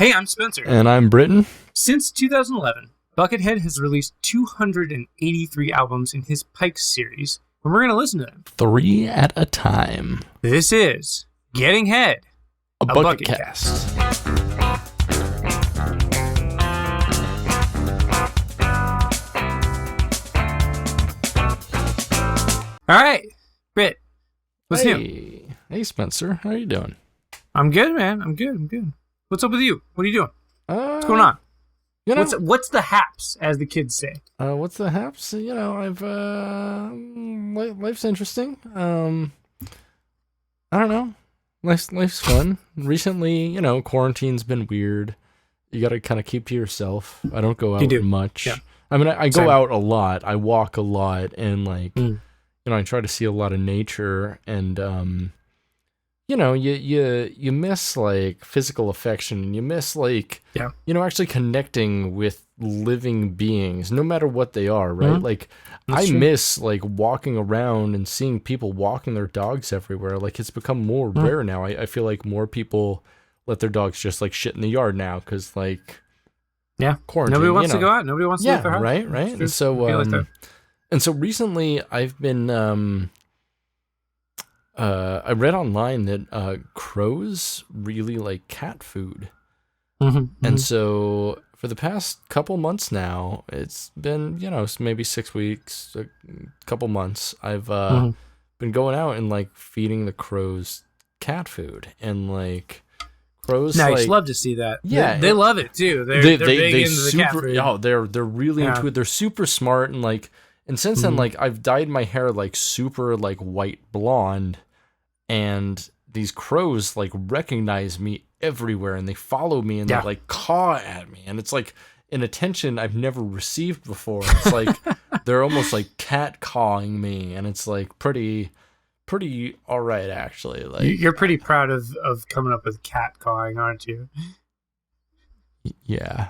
Hey, I'm Spencer. And I'm Britton. Since 2011, Buckethead has released 283 albums in his Pikes series, and we're going to listen to them. 3 at a time. This is Getting Head, a Bucketcast. All right, Britt, what's new? Hey, Spencer. How are you doing? I'm good, man. I'm good. What's up with you? What are you doing? What's going on? You know, what's the haps, as the kids say? What's the haps? You know, life's interesting. I don't know. Life's fun. Recently, quarantine's been weird. You got to kind of keep to yourself. I don't go out much. Yeah. I mean, I go out a lot. I walk a lot, and I try to see a lot of nature, and you miss like physical affection, and you miss actually connecting with living beings, no matter what they are, right? Mm-hmm. Like That's true. Miss like walking around and seeing people walking their dogs everywhere. Like it's become more rare now. I feel like more people let their dogs just like shit in the yard now because quarantine. Nobody wants to go out. Nobody wants to leave their house. Right. And so and so recently I've been I read online that crows really like cat food. Mm-hmm. And so for the past couple months now, it's been, maybe 6 weeks, a couple months, I've been going out and like feeding the crows cat food, and like crows nice, love to see that. Yeah, they love it too. They're big into the cat food. Oh, they're really into it. They're super smart, and since then, like, I've dyed my hair, like, super, like, white blonde, and these crows, like, recognize me everywhere, and they follow me, and they, like, caw at me, and it's, like, an attention I've never received before. It's, like, they're almost, like, cat-cawing me, and it's, like, pretty all right, actually. Like, you're pretty proud of coming up with cat-cawing, aren't you? Yeah.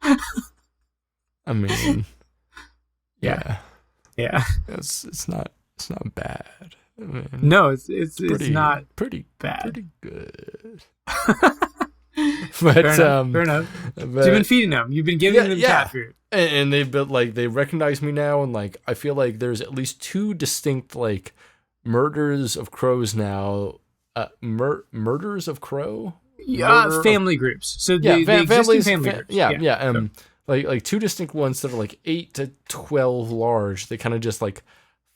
I mean... Yeah. It's not bad. I mean, no, it's not pretty bad. Pretty good. But fair enough. So you've been feeding them. You've been giving them cat food. And they've been like, they recognize me now, and like I feel like there's at least 2 distinct like murders of crows now. Murders of crow? Family groups. So the existing family groups. Yeah. Like 2 distinct ones that are like 8 to 12 large. They kind of just like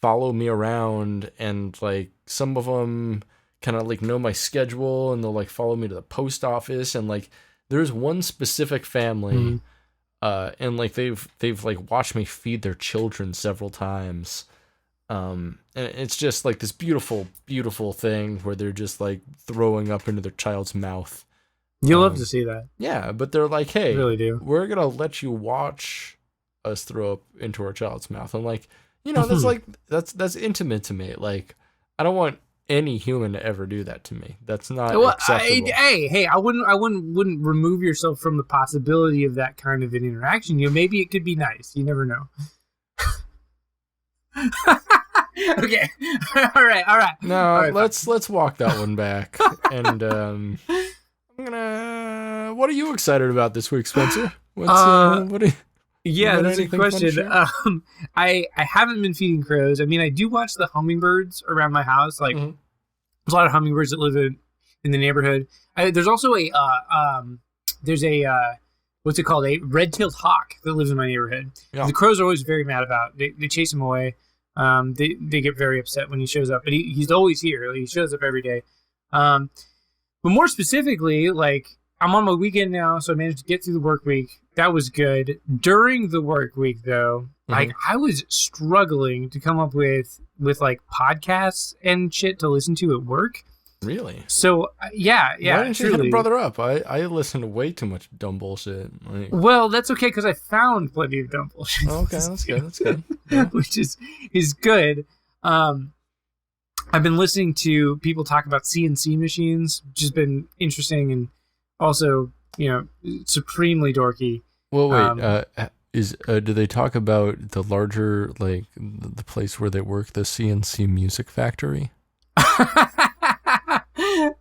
follow me around, and like some of them kind of like know my schedule, and they'll like follow me to the post office. And like there's one specific family, and like they've like watched me feed their children several times. And it's just like this beautiful, beautiful thing where they're just like throwing up into their child's mouth. You love to see that. Yeah, but they're like, hey, I really do. We're going to let you watch us throw up into our child's mouth. And like, that's like, that's intimate to me. Like, I don't want any human to ever do that to me. That's not acceptable. I wouldn't remove yourself from the possibility of that kind of an interaction. Maybe it could be nice. You never know. Okay. All right. No, all right, let's walk that one back. And, what are you excited about this week, Spencer? What are you? Yeah, that's a question. I haven't been feeding crows. I mean, I do watch the hummingbirds around my house. Like, there's a lot of hummingbirds that live in the neighborhood. There's also what's it called? A red-tailed hawk that lives in my neighborhood. Yeah. The crows are always very mad about it. They chase him away. They get very upset when he shows up, but he's always here. He shows up every day. But more specifically, like, I'm on my weekend now, so I managed to get through the work week. That was good. During the work week, though, like, I was struggling to come up with like podcasts and shit to listen to at work. Really? So yeah. Why didn't you hit a brother up? I listen to way too much dumb bullshit. Like... Well, that's okay because I found plenty of dumb bullshit. Okay, that's good. That's good. Yeah. Which is good. I've been listening to people talk about CNC machines, which has been interesting and also, supremely dorky. Well, wait. Do they talk about the larger, like, the place where they work, the CNC Music Factory?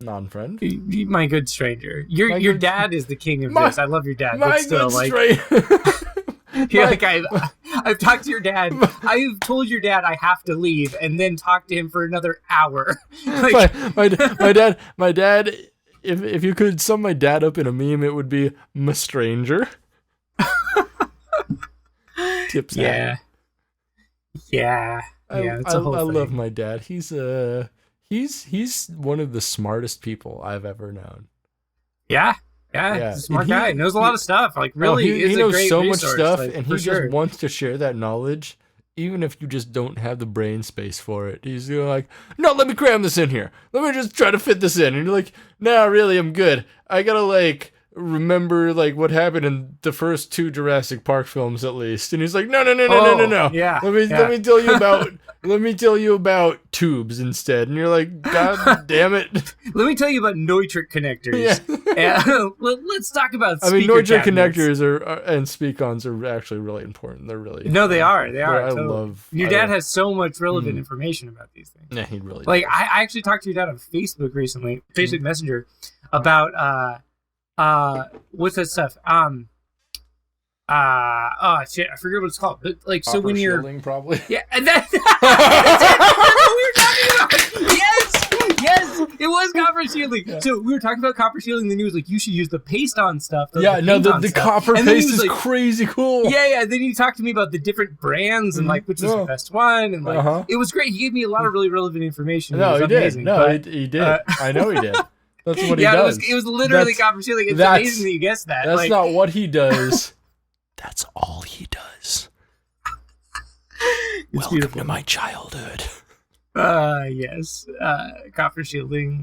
Non-friend. My good stranger. Your dad is the king of this. I love your dad. My but still, good stranger. I've talked to your dad. I've told your dad I have to leave, and then talk to him for another hour. My dad. If you could sum my dad up in a meme, it would be my stranger. Tips. Yeah. It's a whole I thing. love my dad. He's one of the smartest people I've ever known. Yeah. He's a smart guy. Knows a lot of stuff. Like, really, he knows a great so resource, much stuff, like, and he just wants to share that knowledge, even if you just don't have the brain space for it. He's like, no, let me cram this in here. Let me just try to fit this in. And you're like, no, really, I'm good. I gotta remember what happened in the first 2 Jurassic Park films at least. And he's like, no. Yeah. Let me tell you about tubes instead. And you're like, God damn it. Let me tell you about Neutrik connectors. Yeah. Let's talk about speaker Neutrik cabinets. connectors and speak-ons are actually really important. They're really No, they are. They are. Your dad has so much relevant information about these things. Yeah, he really does. does. I actually talked to your dad on Facebook recently, Facebook Messenger, about what's that stuff? Shit, I forget what it's called. But so when you're probably. Yeah, and that's what we were talking about. Yes, it was copper shielding. Yeah. So we were talking about copper shielding, then he was like, you should use the paste on stuff. The copper paste is crazy cool. Yeah. Then he talked to me about the different brands and which is the best one, and it was great. He gave me a lot of really relevant information. No, he did. Amazing, he did. I know he did. That's what he does. It was literally copper shielding. It's amazing that you guessed that. That's not what he does. That's all he does. Welcome beautiful. To my childhood. Yes. Copper shielding.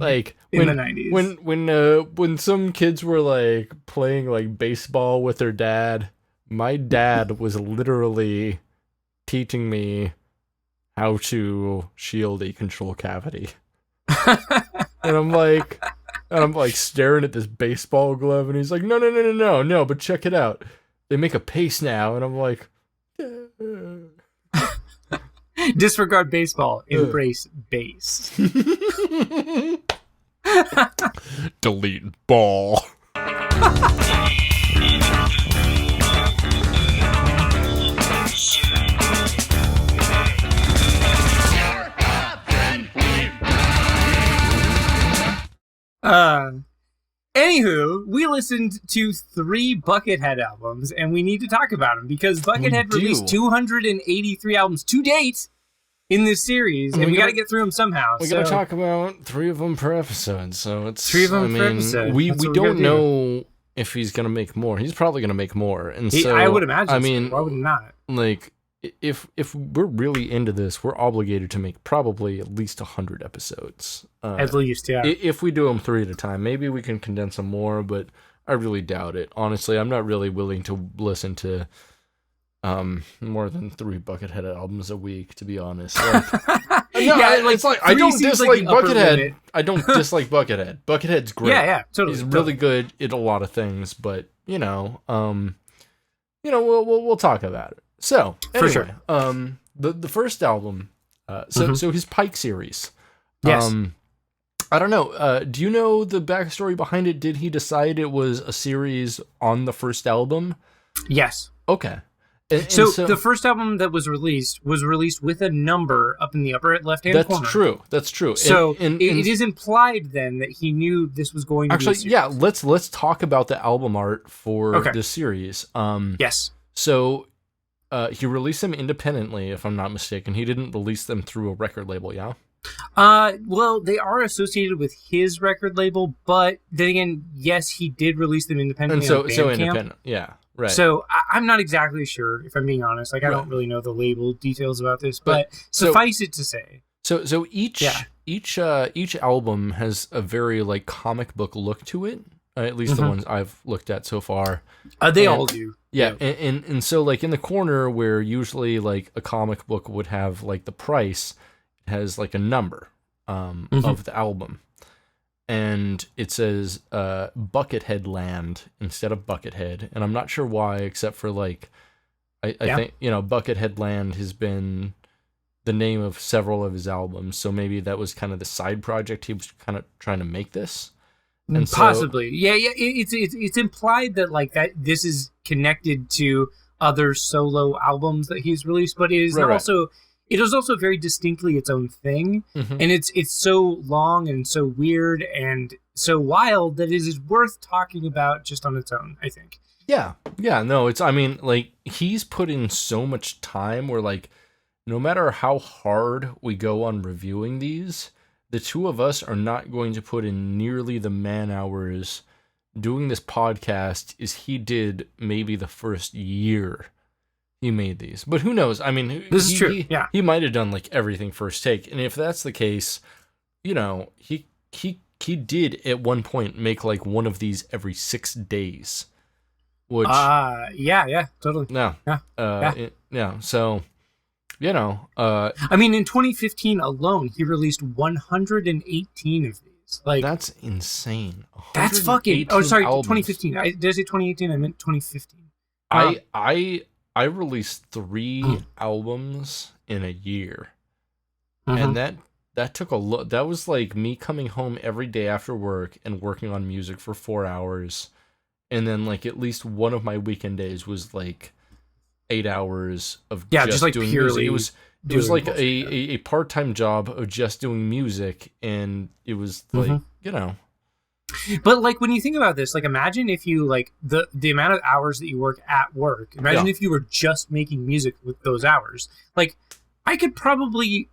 In the 90s. When some kids were playing baseball with their dad, my dad was literally teaching me how to shield a control cavity. And I'm staring at this baseball glove, and he's like, no, but check it out. They make a paste now, and I'm like, disregard baseball, embrace base. Delete ball. Anywho, we listened to 3 Buckethead albums, and we need to talk about them because Buckethead released 283 albums to date in this series, and we got to get through them somehow. We got to talk about 3 of them per episode, so it's 3 of them per episode. We don't know if he's gonna make more. He's probably gonna make more, and I would imagine. Why would he not? If we're really into this, we're obligated to make probably at least 100 episodes. At least, yeah. If we do them 3 at a time, maybe we can condense them more, but I really doubt it. Honestly, I'm not really willing to listen to more than 3 Buckethead albums a week, to be honest. I don't dislike Buckethead. I don't dislike Buckethead. Buckethead's great. Yeah, totally. He's really good at a lot of things, but we'll talk about it. So, anyway, for sure. The first album, so his Pike series. Yes. I don't know. Do you know the backstory behind it? Did he decide it was a series on the first album? Yes. Okay. So the first album that was released with a number up in the upper left-hand corner. That's true. So it is implied then that he knew this was going to be a series. Yeah, let's talk about the album art for this series. Yes. So he released them independently, if I'm not mistaken. He didn't release them through a record label, yeah? Well, they are associated with his record label, but then again, yes, he did release them independently. And so independent, yeah. Right. So I'm not exactly sure, if I'm being honest. I don't really know the label details about this, but suffice it to say. So each album has a very comic book look to it. At least the ones I've looked at so far. They all do. Yeah, and so in the corner where usually a comic book would have the price, it has a number of the album. And it says Buckethead Land instead of Buckethead, and I'm not sure why, except for I think Buckethead Land has been the name of several of his albums. So maybe that was kind of the side project he was kind of trying to make this. And possibly, yeah. It's implied that like that this is connected to other solo albums that he's released, but it is also it is also very distinctly its own thing, and it's so long and so weird and so wild that it is worth talking about just on its own, I think. Yeah, no, I mean, like, he's put in so much time where, like, no matter how hard we go on reviewing these, the two of us are not going to put in nearly the man hours doing this podcast as he did maybe the first year he made these. But who knows? I mean, this is true. He might have done like everything first take, and if that's the case, you know, he did at one point make like one of these every 6 days. Which yeah, totally. No. Yeah. So, you know, I mean, in 2015 alone, he released 118 of these. Like, that's insane. That's fucking. Oh, sorry, albums. 2015. Did I say 2018? I meant 2015. I released 3 albums in a year, and that took a lot. That was like me coming home every day after work and working on music for 4 hours, and then like at least one of my weekend days was like 8 hours of just like doing purely music. It was like a part-time job of just doing music, and it was like, you know. But like when you think about this, like imagine if you like the amount of hours that you work at work. Imagine if you were just making music with those hours. Like I could probably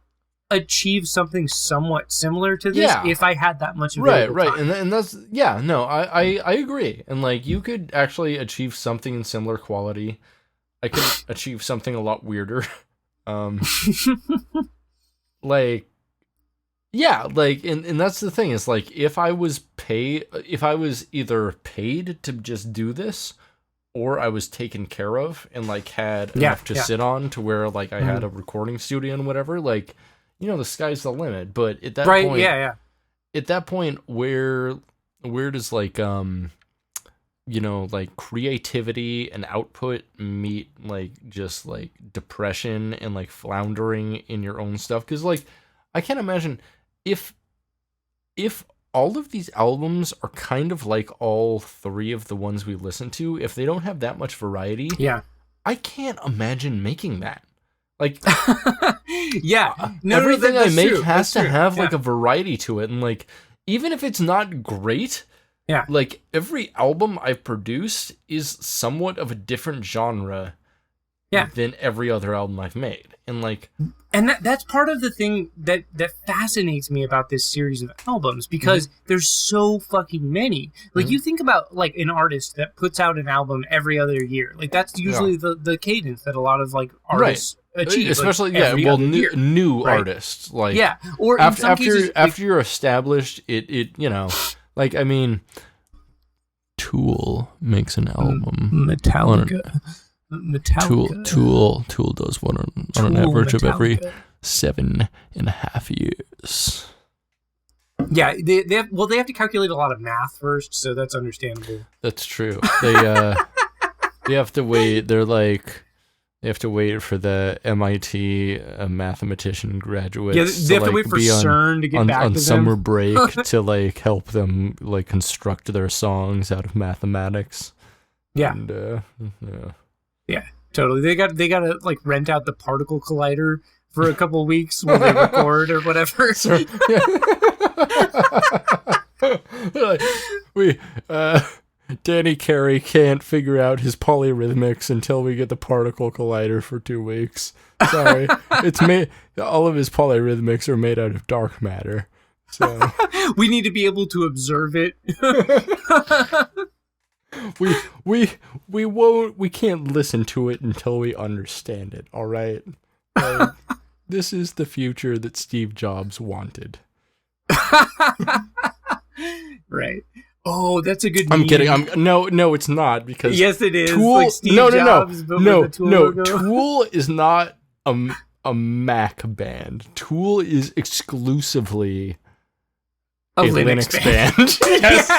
achieve something somewhat similar to this if I had that much available time. And that's I agree. And like you could actually achieve something in similar quality. I could achieve something a lot weirder. Like, yeah, like, and that's the thing is like, if I was either paid to just do this, or I was taken care of and like had enough to sit on to where like I had a recording studio and whatever, like, you know, the sky's the limit. But at that point, at that point, where does like, you know, like creativity and output meet like just like depression and like floundering in your own stuff? Because like I can't imagine if all of these albums are kind of like all 3 of the ones we listen to, if they don't have that much variety, I can't imagine making that. Like everything I make has to have like a variety to it, and like even if it's not great, like every album I've produced is somewhat of a different genre than every other album I've made. And like, and that's part of the thing that fascinates me about this series of albums, because there's so fucking many. Like you think about like an artist that puts out an album every other year. Like that's usually the cadence that a lot of like artists achieve. Especially new artists. Like or after you're established, it you know. Like, I mean, Tool makes an album. Metallica. Tool does one on an average of every 7.5 years. Yeah, they have to calculate a lot of math first, so that's understandable. That's true. They have to wait. They have to wait for the MIT mathematician graduates. Yeah, they have to wait for CERN to get back to them. On summer break to like help them like construct their songs out of mathematics. Yeah. And, yeah, totally. They got to like rent out the particle collider for a couple weeks while they record or whatever. Danny Carey can't figure out his polyrhythmics until we get the particle collider for 2 weeks. Sorry. All of his polyrhythmics are made out of dark matter. So we need to be able to observe it. We can't listen to it until we understand it, all right? Like, this is the future that Steve Jobs wanted. Right. Oh, that's a good I'm meme. kidding. No, it's not, because yes, it is. Tool, like Steve Jobs, no. logo. Tool is not a Mac band. Tool is exclusively a Linux band. Yes.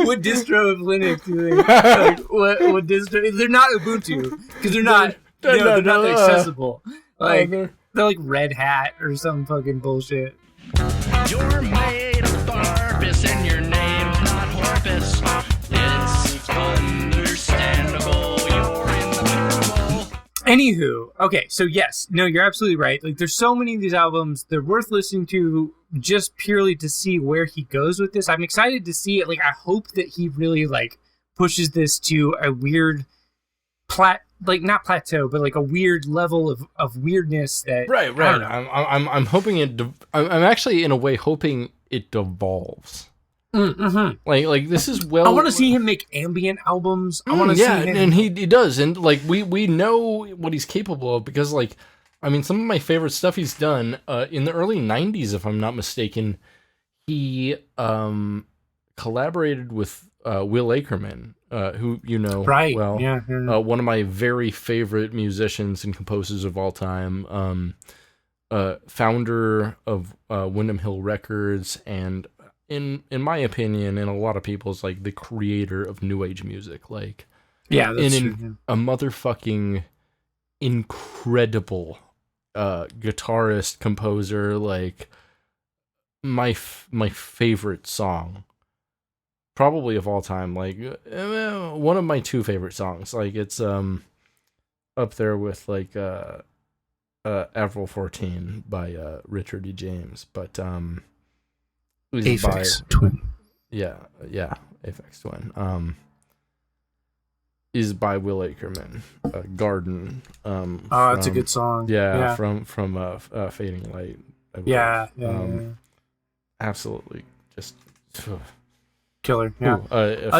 What distro of Linux do they? Like, what distro? They're not Ubuntu because they're not No, they're not accessible. Like they're like Red Hat or some fucking bullshit. You're made of Barbus and your name's not Horpus. It's understandable. You're in the Bible. Anywho, okay, so yes, no, you're absolutely right. Like, there's so many of these albums, they're worth listening to just purely to see where he goes with this. I'm excited to see it. Like, I hope that he really, like, pushes this to a weird not plateau, but like a weird level of weirdness that. Right. I'm hoping it. I'm actually in a way hoping it devolves. Mm-hmm. Like this is well. I want to see him make ambient albums. I want to see him. And he does, and like we know what he's capable of because like, I mean, some of my favorite stuff he's done in the early '90s, if I'm not mistaken, he collaborated with Will Ackerman, who you know well, one of my very favorite musicians and composers of all time, founder of Windham Hill Records, and in my opinion, and a lot of people's, like the creator of new age music, like that's true. A motherfucking incredible guitarist, composer, like my favorite song. Probably of all time, like one of my two favorite songs. Like it's up there with like Avril 14 by Richard E. James, but Aphex Twin. Yeah, Aphex Twin. Is by Will Ackerman. Garden. It's a good song. Yeah. From Fading Light. Yeah. Absolutely, just. Killer, yeah.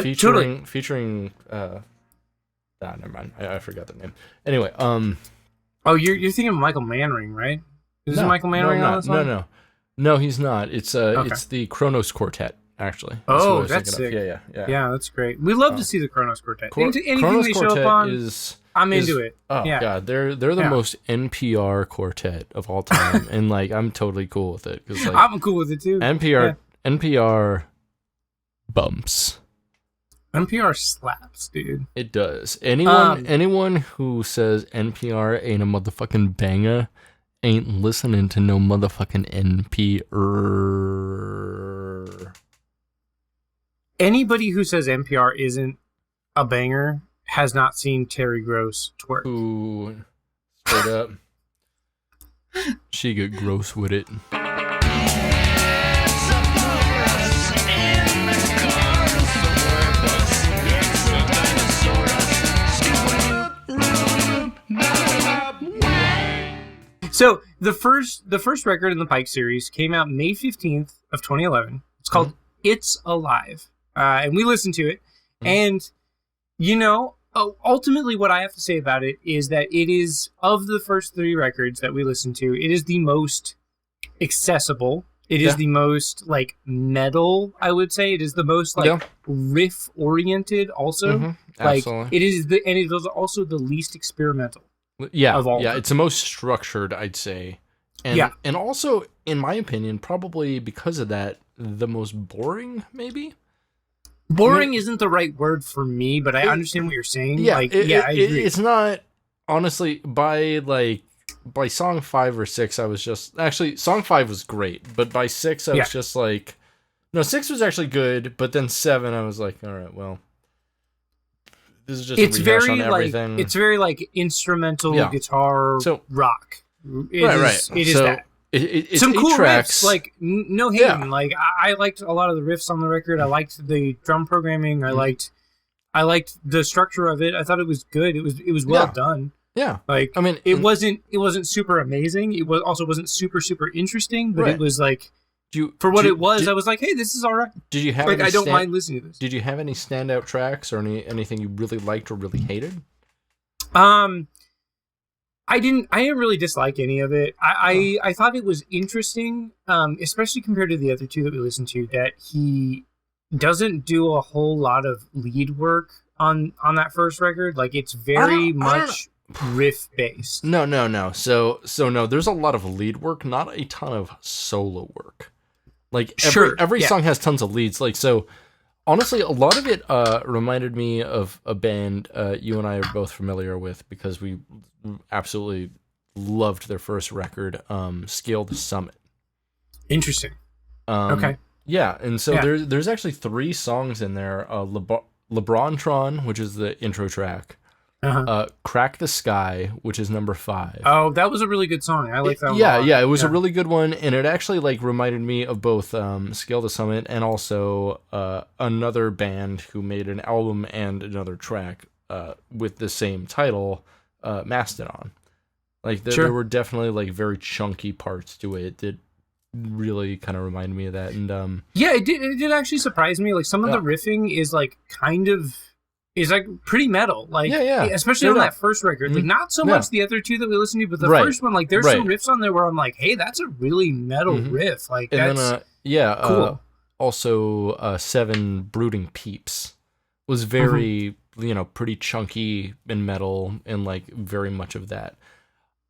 Featuring never mind. I forgot the name. Anyway, you're thinking of Michael Manring, right? Is it Michael Manring on this one? No, he's not. It's it's the Kronos Quartet, actually. That's sick. Yeah. Yeah, that's great. We love to see the Kronos Quartet. Anything Kronos they Quartet show up on, I'm into it. Oh god, they're the most NPR quartet of all time, and like I'm totally cool with it because like, I'm cool with it too. NPR bumps. NPR slaps, dude. It does. Anyone who says NPR ain't a motherfucking banger ain't listening to no motherfucking NPR. Anybody who says NPR isn't a banger has not seen Terry Gross twerk. Ooh, straight up. She get gross with it. So the first record in the Pike series came out May 15th of 2011. It's called It's Alive. And we listened to it. And, ultimately what I have to say about it is that it is, of the first three records that we listened to, it is the most accessible. It is the most, like, metal, I would say. It is the most, like, riff-oriented also. Mm-hmm. Absolutely. It is also the least experimental. Yeah, of all it's the most structured, I'd say. And also, in my opinion, probably because of that, the most boring, maybe? Boring isn't the right word for me, but I understand what you're saying. Yeah, I agree. It's not, honestly, by song 5 or 6, I was just... Actually, song 5 was great, but by 6, I was just like... No, 6 was actually good, but then 7, I was like, all right, well... This is just a rehash on everything. It's very like instrumental guitar rock. It is that. It's some cool tracks. Riffs, like no hating. Yeah. Like I liked a lot of the riffs on the record. I liked the drum programming. I liked the structure of it. I thought it was good. It was well done. Yeah. Like I mean, it wasn't super amazing. It wasn't super interesting, but it was like. I was like, hey, this is all right. Did you have I don't mind listening to this. Did you have any standout tracks or anything you really liked or really hated? I didn't really dislike any of it. I thought it was interesting, especially compared to the other two that we listened to, that he doesn't do a whole lot of lead work on that first record. Like it's very much riff based. No. So no, there's a lot of lead work, not a ton of solo work. Like every song has tons of leads. Like so, Honestly, a lot of it reminded me of a band you and I are both familiar with because we absolutely loved their first record, Scale the Summit. Interesting. Okay. Yeah, and so there's actually 3 songs in there. LeBrontron, which is the intro track. Crack the Sky, which is number 5. Oh, that was a really good song. I like that one. Yeah, it was a really good one, and it actually like reminded me of both Scale the Summit and also another band who made an album and another track with the same title, Mastodon. Like there were definitely like very chunky parts to it that really kind of reminded me of that. And it did actually surprise me. Like some of the riffing is like kind of is like pretty metal, like especially on that first record. Like not so much the other 2 that we listened to, but the first one, like there's some riffs on there where I'm like, hey, that's a really metal riff. Like and that's then, cool. Also, 7 Brooding Peeps was very pretty chunky and metal and like very much of that.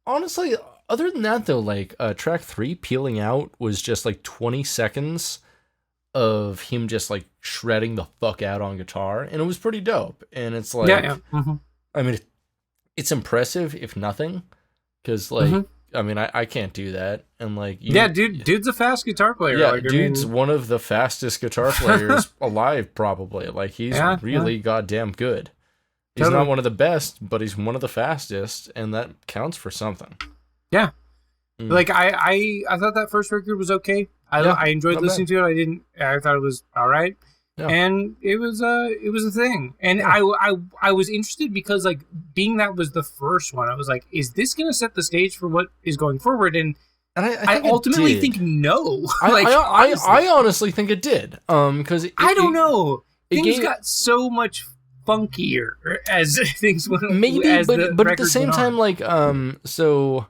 Honestly, other than that though, like track 3, Peeling Out, was just like 20 seconds of him just like shredding the fuck out on guitar, and it was pretty dope. And it's like, I mean, it's impressive if nothing, because like, I mean, I can't do that, and like, dude's a fast guitar player. Yeah, like, dude's one of the fastest guitar players alive, probably. Like, he's really goddamn good. He's not one of the best, but he's one of the fastest, and that counts for something. Yeah. Like I thought that first record was okay. I enjoyed listening to it. I thought it was all right. Yeah. And it was a thing. And I was interested because like being that was the first one, I was like, is this going to set the stage for what is going forward? And I ultimately think no. I honestly think it did. Because I don't know. Things got so much funkier as things went. Maybe, but at the same time, like so.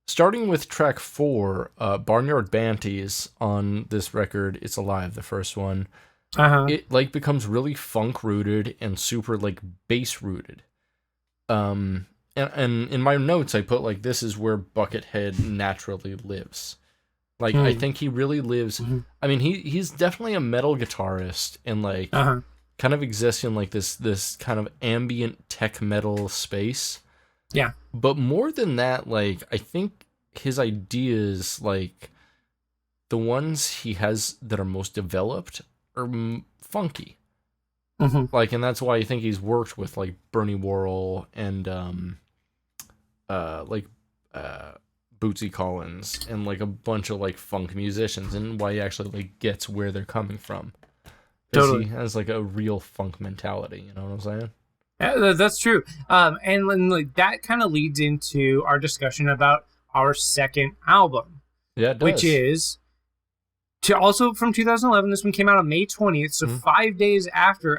Starting with track 4, Barnyard Banties on this record, It's Alive, the first one, it like becomes really funk rooted and super like bass rooted. And in my notes I put like this is where Buckethead naturally lives. Like I think he really lives. I mean he's definitely a metal guitarist and like kind of exists in like this kind of ambient tech metal space. Yeah. But more than that, like, I think his ideas, like, the ones he has that are most developed are funky. Like, and that's why I think he's worked with, like, Bernie Worrell and, Bootsy Collins and, like, a bunch of, like, funk musicians, and why he actually, like, gets where they're coming from. Because he has, like, a real funk mentality, you know what I'm saying? Yeah, that's true. And then like that kind of leads into our discussion about our second album. Yeah, it does. Which is also from 2011. This one came out on May 20th, so 5 days after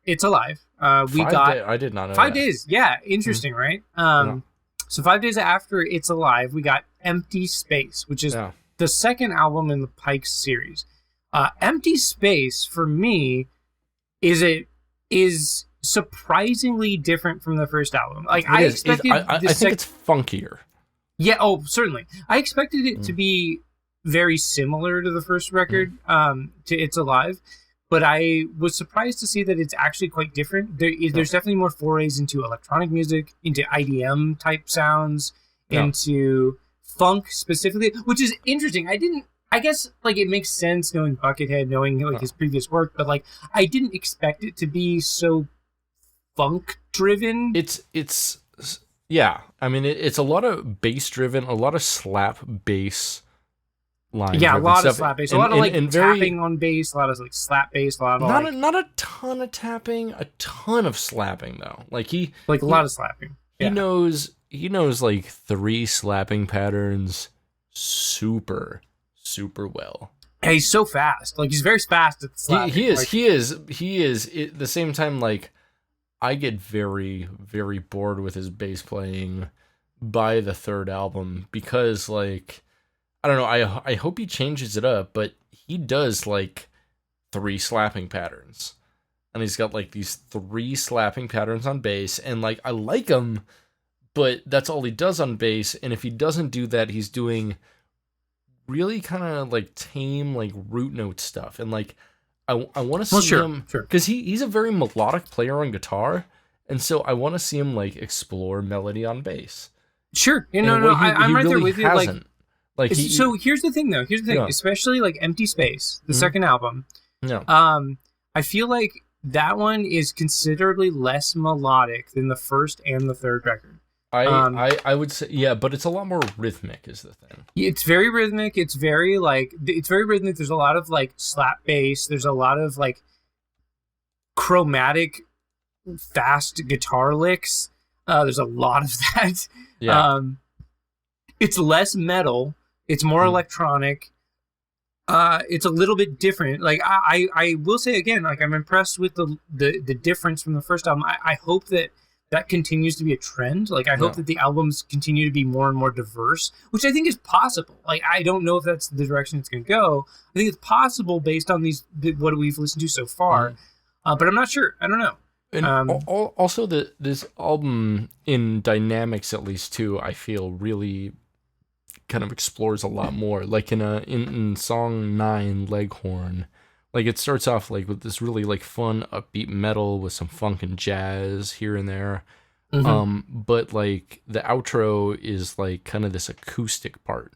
It's Alive. I did not know 5 days. Yeah, interesting, right? So 5 days after It's Alive, we got Empty Space, which is the second album in the Pikes series. Empty Space for me is surprisingly different from the first album. Like I think it's funkier. Yeah, certainly. I expected it to be very similar to the first record, to It's Alive, but I was surprised to see that it's actually quite different. There's definitely more forays into electronic music, into IDM type sounds, into funk specifically, which is interesting. I guess like it makes sense knowing Buckethead, knowing like his previous work, but like I didn't expect it to be so funk driven. It's I mean it's a lot of bass driven, a lot of slap bass lines. Yeah, a lot of slap bass, a lot of like tapping on bass, a lot of like slap bass, a lot of not a ton of tapping, a ton of slapping though. Like a lot of slapping. He knows like 3 slapping patterns super well. Hey, he's so fast. Like he's very fast at the slapping. He is. At the same time, like I get very, very bored with his bass playing by the third album because, like, I don't know. I hope he changes it up, but he does like 3 slapping patterns, and he's got like these 3 slapping patterns on bass, and like I like him, but that's all he does on bass. And if he doesn't do that, he's doing really kind of like tame like root note stuff, and like I want to see him sure. because he's a very melodic player on guitar, and so I want to see him like explore melody on bass. Sure, I'm right there with you. Like so here's the thing, though. Here's the thing, especially like Empty Space, the second album. Yeah. I feel like that one is considerably less melodic than the first and the third record. I would say, but it's a lot more rhythmic is the thing. It's very rhythmic. It's very rhythmic. There's a lot of like slap bass. There's a lot of like chromatic, fast guitar licks. There's a lot of that. Yeah. It's less metal. It's more electronic. It's a little bit different. Like I will say again, like I'm impressed with the difference from the first album. I hope that continues to be a trend. Like I hope that the albums continue to be more and more diverse, which I think is possible. Like I don't know if that's the direction it's going to go. I think it's possible based on what we've listened to so far, but I'm not sure. I don't know. And also this album in dynamics, at least too, I feel really kind of explores a lot more. Like in song 9, Leghorn, like it starts off like with this really like fun upbeat metal with some funk and jazz here and there. But like the outro is like kind of this acoustic part.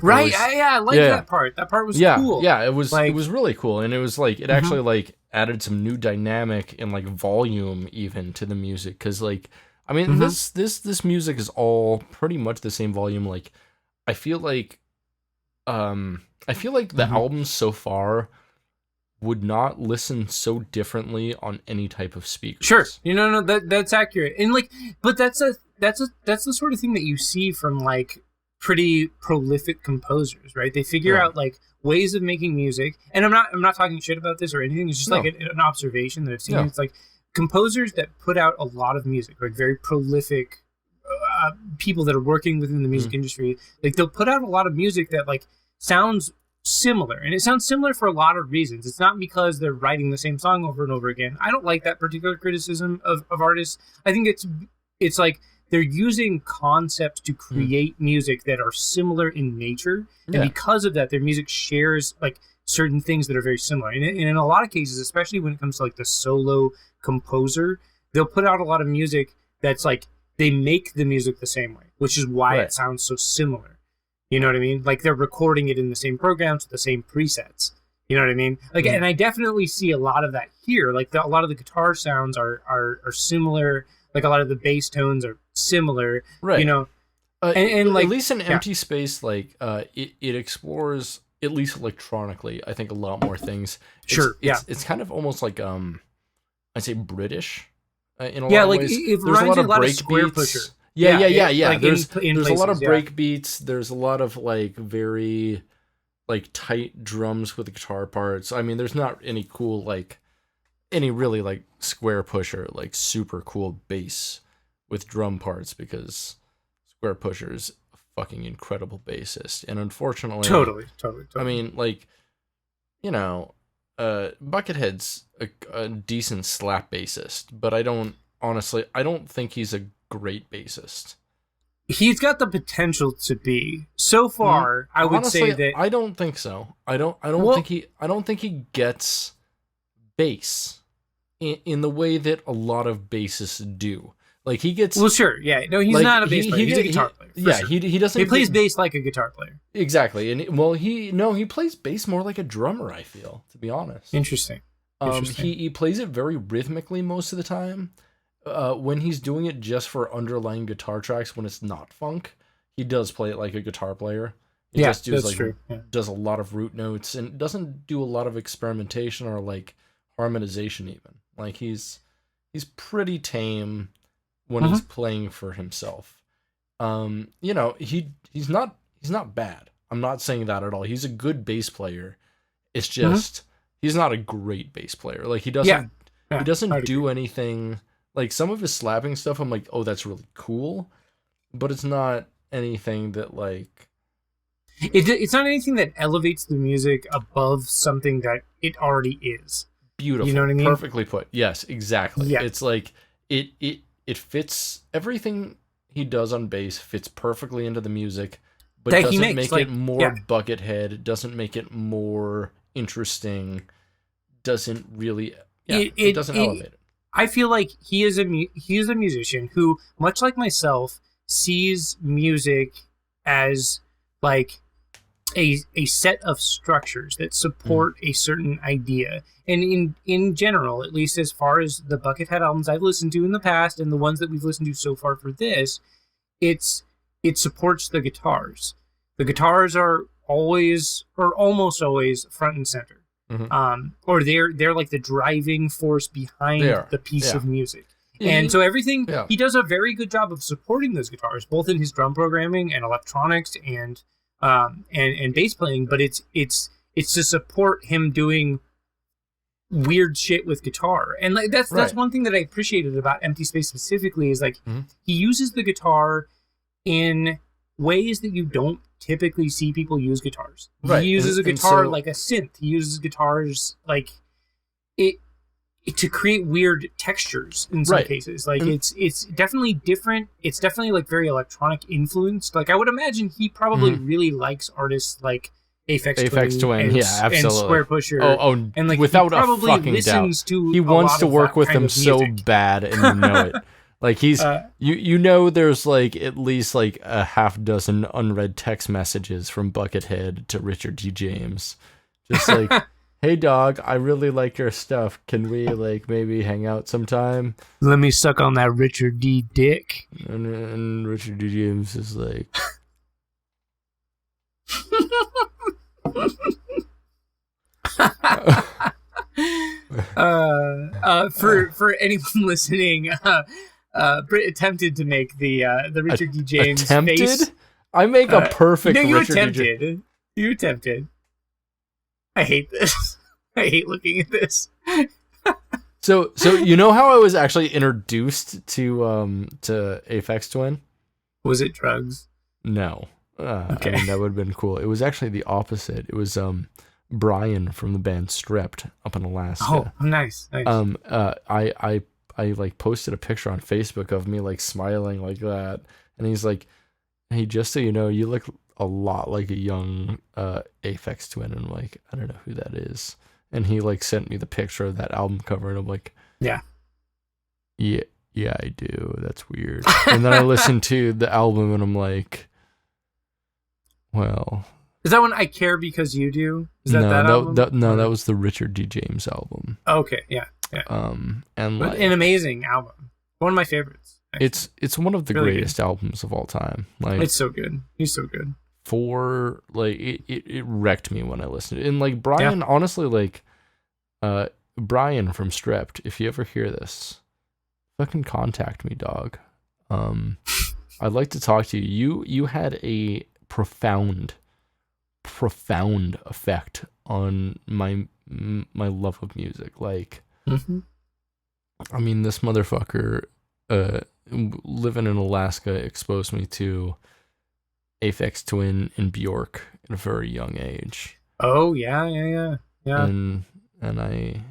Right. I like that part. That part was cool. Yeah, it was really cool. And it was like it actually like added some new dynamic and like volume even to the music. Cause like I mean this music is all pretty much the same volume. Like I feel like the albums so far would not listen so differently on any type of speaker. Sure. That's accurate. And like, but that's the sort of thing that you see from like pretty prolific composers, right? They figure out like ways of making music. And I'm not talking shit about this or anything. It's just like an observation that I've seen. It's like composers that put out a lot of music, like very prolific people that are working within the music industry. Like they'll put out a lot of music that like sounds similar, and it sounds similar for a lot of reasons. It's not because they're writing the same song over and over again. I don't like that particular criticism of artists. I think it's like they're using concepts to create music that are similar in nature, and because of that their music shares like certain things that are very similar, and in a lot of cases, especially when it comes to like the solo composer, they'll put out a lot of music that's like they make the music the same way, which is why it sounds so similar. You know what I mean? Like they're recording it in the same programs with the same presets. You know what I mean? Like, and I definitely see a lot of that here. Like a lot of the guitar sounds are similar. Like a lot of the bass tones are similar. Right. You know, and like at least in Empty Space, like it explores at least electronically, I think a lot more things. It's kind of almost like I'd say British in a lot of ways. It reminds me a lot of Square Pusher. Yeah. Like there's places, a lot of break beats. There's a lot of like very like tight drums with the guitar parts. I mean, there's not any cool like any really like Square Pusher like super cool bass with drum parts, because Square Pusher's a fucking incredible bassist, and unfortunately, totally. I mean, like, you know, Buckethead's a decent slap bassist, but I don't think he's a great bassist. He's got the potential to be. So far, I would say that I don't think so. I don't think he gets bass in the way that a lot of bassists do. Like he gets. Well, sure, yeah. No, he's not a bass player. He's a guitar player. He doesn't. He plays bass like a guitar player. Exactly, and he plays bass more like a drummer. I feel, to be honest. Interesting. He plays it very rhythmically most of the time. When he's doing it just for underlying guitar tracks, when it's not funk, he does play it like a guitar player. He just does true. Does a lot of root notes and doesn't do a lot of experimentation or like harmonization even. Like he's pretty tame when he's playing for himself. You know, he's not bad. I'm not saying that at all. He's a good bass player. It's just he's not a great bass player. Like he doesn't do anything. Like some of his slapping stuff, I'm like, oh, that's really cool, but it's not anything that like. It's not anything that elevates the music above something that it already is. Beautiful. You know what I mean? Perfectly put. Yes, exactly. Yeah. It's like it fits, everything he does on bass fits perfectly into the music, but that doesn't make it more Buckethead. It doesn't make it more interesting. doesn't really. Yeah, it doesn't elevate it. I feel like he is a musician who, much like myself, sees music as like a set of structures that support a certain idea. And in general, at least as far as the Buckethead albums I've listened to in the past and the ones that we've listened to so far for this, it supports the guitars. The guitars are always, or almost always, front and center. Or they're like the driving force behind the piece of music. And so everything, he does a very good job of supporting those guitars, both in his drum programming and electronics and bass playing, but it's to support him doing weird shit with guitar. And like that's one thing that I appreciated about Empty Space specifically is like he uses the guitar in ways that you don't typically see people use guitars. He uses a guitar like a synth. He uses guitars like it to create weird textures in some cases. Like it's definitely different. It's definitely like very electronic influenced. Like I would imagine he probably really likes artists like Aphex Twin and Square Pusher. And like without a fucking doubt, he wants to work with them so bad, and you know it. Like he's, you know, there's like at least like a half dozen unread text messages from Buckethead to Richard D. James, just like, "Hey dog, I really like your stuff. Can we like maybe hang out sometime? Let me suck on that Richard D. dick." And Richard D. James is like, for anyone listening. Britt attempted to make the Richard D. James face. I make a perfect. No, you Richard attempted. D. You attempted. I hate this. I hate looking at this. So you know how I was actually introduced to Aphex Twin? Was it drugs? No. Okay. I mean, that would have been cool. It was actually the opposite. It was Brian from the band Stripped up in Alaska. Oh, nice. I like posted a picture on Facebook of me like smiling like that, and he's like, "Hey, just so you know, you look a lot like a young Aphex Twin," and I'm like, "I don't know who that is." And he like sent me the picture of that album cover, and I'm like, yeah, I do. That's weird. And then I listened to the album, and I'm like, well, is that one I Care Because You Do? Is that album? That was the Richard D. James album. Okay, yeah. And like, an amazing album, one of my favorites. Actually. It's one of the really greatest albums of all time. Like it's so good. He's so good. For like it wrecked me when I listened. And like Brian, honestly, like Brian from Stripped, if you ever hear this, fucking contact me, dog. I'd like to talk to you. You had a profound effect on my love of music. Like. I mean, this motherfucker living in Alaska exposed me to Aphex Twin and Bjork at a very young age. Oh yeah. And I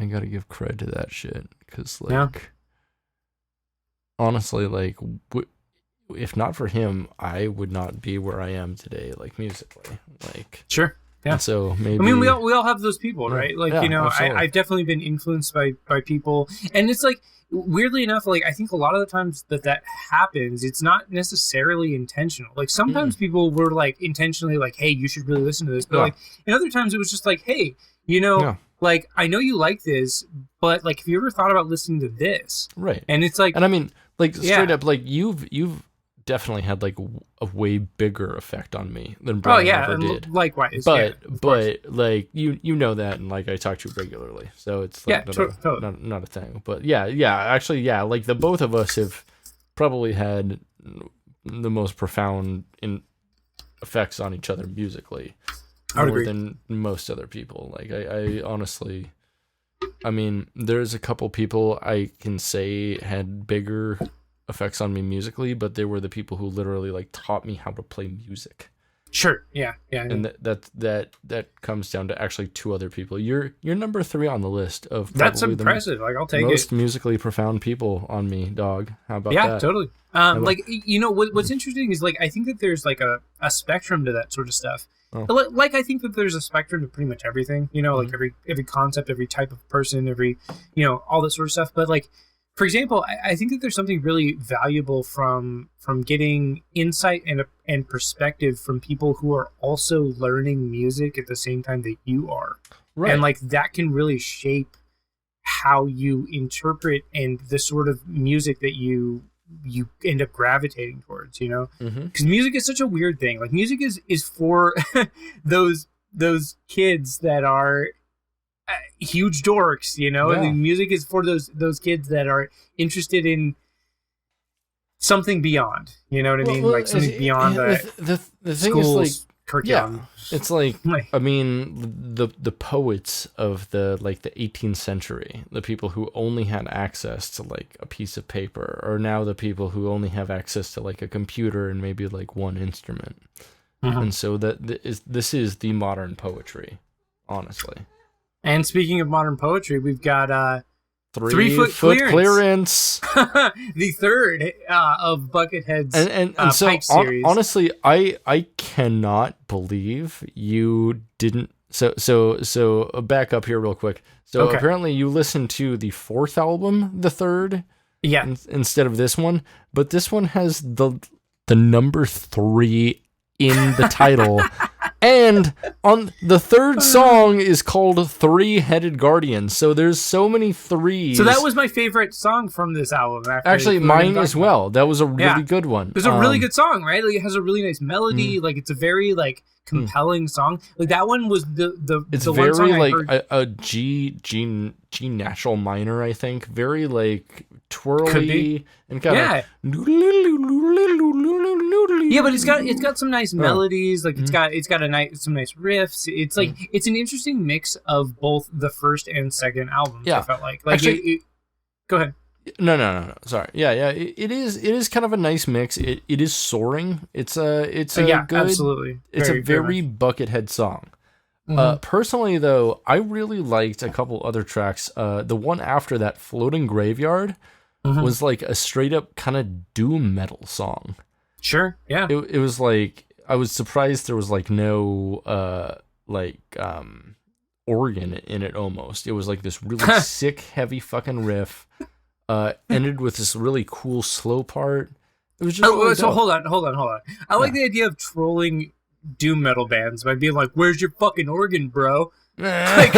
gotta give credit to that shit because like honestly, like if not for him, I would not be where I am today, like musically. Like sure. Yeah. And so maybe I mean we all have those people, right? Like you know, I've definitely been influenced by people, and it's like weirdly enough, like I think a lot of the times that happens, it's not necessarily intentional. Like sometimes people were like intentionally like, "Hey, you should really listen to this," but like in other times it was just like, "Hey, you know, like I know you like this, but like have you ever thought about listening to this?" Right. And it's like, and I mean, like straight up, like you've definitely had like a way bigger effect on me than Brian ever did. Likewise, but like you know that, and like I talk to you regularly, so it's like not a thing. But actually, like the both of us have probably had the most profound effects on each other musically, more than most other people. Like I honestly, I mean, there's a couple people I can say had bigger effects on me musically, but they were the people who literally like taught me how to play music. Sure. Yeah. And that comes down to actually two other people. You're number 3 on the list of that's impressive. Like I'll take most musically profound people on me, dog. How about that? Yeah, totally. Like you know what's interesting is like I think that there's like a spectrum to that sort of stuff. Like, I think that there's a spectrum to pretty much everything, you know, like every concept, every type of person, every, you know, all this sort of stuff. But like, for example, I think that there's something really valuable from getting insight and perspective from people who are also learning music at the same time that you are. Right. And like, that can really shape how you interpret and the sort of music that you end up gravitating towards, you know, because music is such a weird thing. Like, music is for those kids that are huge dorks, you know. And music is for those kids that are interested in something beyond, you know what I mean? Like something beyond the thing is, like, curriculum. Yeah, it's like, I mean, the poets of the 18th century, the people who only had access to like a piece of paper, are now the people who only have access to like a computer and maybe like one instrument. And so this is the modern poetry, honestly. And speaking of modern poetry, we've got 3 foot clearance. The third of Buckethead's and so Pikes series. Honestly, I cannot believe you didn't. So back up here real quick. So apparently you listened to the 4th album, the 3rd, instead of this one, but this one has the number 3 in the title. And on the 3rd song is called Three-Headed Guardian. So there's so many threes. So that was my favorite song from this album. Actually, mine as well. That was a really good one. It was a really good song, right? Like, it has a really nice melody. Like, it's a very like compelling song. Like, that one was it's the very one song like I heard. a G natural minor, I think. Very like twirly and kind of but it's got some nice melodies. Like, it's got some nice riffs. It's like it's an interesting mix of both the first and second albums. I felt like actually, go ahead. No. Sorry. Yeah. It is kind of a nice mix. It is soaring. It's a good, absolutely. It's a very Buckethead song. Personally, though, I really liked a couple other tracks. The one after that, Floating Graveyard, was like a straight up kind of doom metal song. Sure. Yeah. It was like, I was surprised there was like no organ in it. Almost, it was like this really sick, heavy fucking riff. Ended with this really cool slow part. It was just so hold on. I like the idea of trolling doom metal bands by being like, "Where's your fucking organ, bro?" like,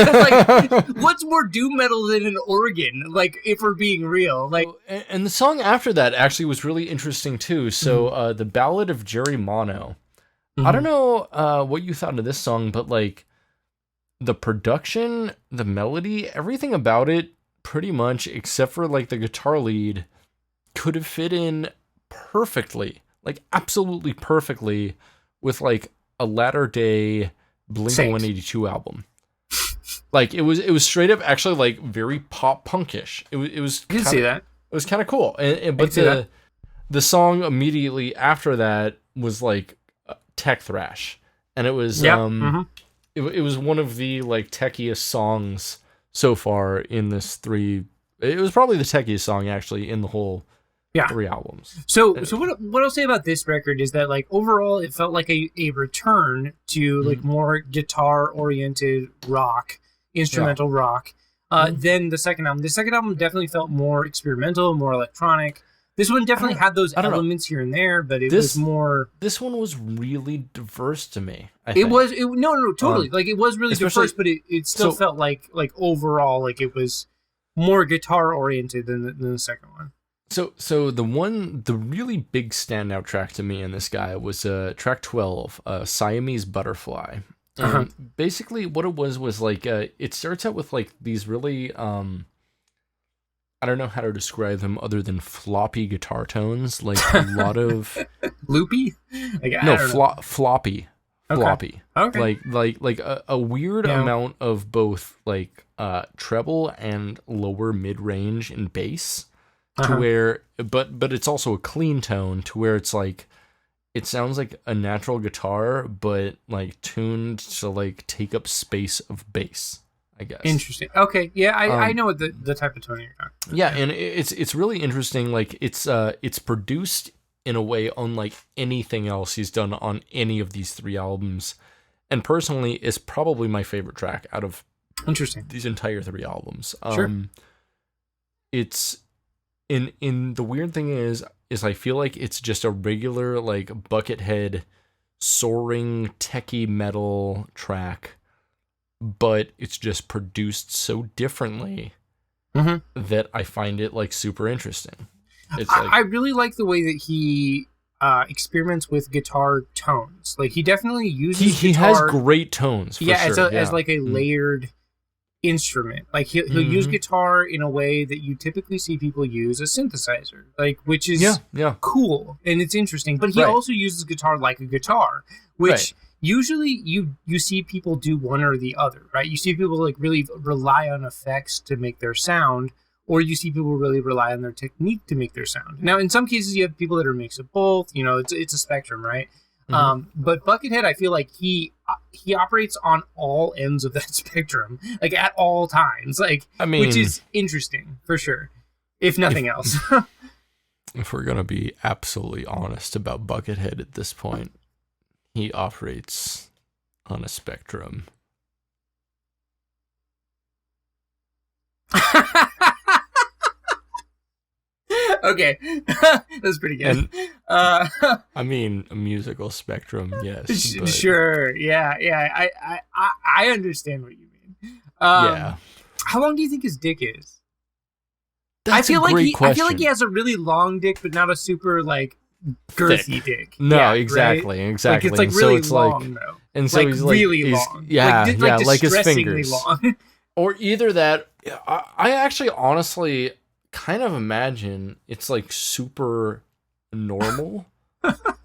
what's more doom metal than an organ? Like, if we're being real, like. And the song after that actually was really interesting too. So, the Ballad of Jerry Mono. I don't know what you thought of this song, but like, the production, the melody, everything about it, pretty much, except for like the guitar lead, could have fit in perfectly, like absolutely perfectly, with like a latter day Blink-182 album. Like, it was straight up actually like very pop punkish. It was. You can see that. It was kind of cool, but the song immediately after that was like tech thrash, and it was it was one of the like techiest songs so far in this 3. It was probably the techiest song actually in the whole 3 albums. So what I'll say about this record is that, like, overall it felt like a return to like more guitar oriented rock, instrumental rock, than the second album. The second album definitely felt more experimental, more electronic. This one definitely had those elements here and there, but it was more. This one was really diverse to me. It was totally like it was really diverse, but it still felt like overall like it was more guitar oriented than the second one. So the really big standout track to me in this guy was track 12, Siamese Butterfly. Basically, what it was like, it starts out with like these really I don't know how to describe them other than floppy guitar tones, like a lot of loopy. Floppy. Okay. Floppy. Okay. Like a weird amount of both like treble and lower mid range in bass, to where but it's also a clean tone to where it's like it sounds like a natural guitar, but like tuned to like take up space of bass, I guess. Interesting. Okay. Yeah, I know what the type of tone you're talking about. Yeah, and it's really interesting. Like it's produced in a way unlike anything else he's done on any of these 3 albums. and personally is probably my favorite track out of interesting these entire 3 albums. Sure. It's in the weird thing is I feel like it's just a regular like Buckethead soaring techie metal track, but it's just produced so differently that I find it like super interesting. It's like, I really like the way that he experiments with guitar tones. Like he definitely uses he guitar, has great tones. For sure. As like a layered instrument. Like he'll use guitar in a way that you typically see people use a synthesizer, like, which is cool and it's interesting. But he also uses guitar like a guitar, which usually you see people do one or the other, right? You see people like really rely on effects to make their sound, or you see people really rely on their technique to make their sound. Now, in some cases, you have people that are a mix of both. You know, it's a spectrum, right? But Buckethead, I feel like he operates on all ends of that spectrum, like at all times, like, I mean, which is interesting for sure, if nothing else. If we're gonna be absolutely honest about Buckethead at this point, he operates on a spectrum. Okay, that's pretty good. I mean, a musical spectrum, yes. But... Sure, yeah. I understand what you mean. Yeah. How long do you think his dick is? That's a great question. I feel like he has a really long dick, but not a super like girthy dick. No, exactly, right? Exactly. Like, it's like really long, though. And so like, he's like really long. Like his fingers. Long. Or either that. I actually, honestly, kind of imagine it's like super normal,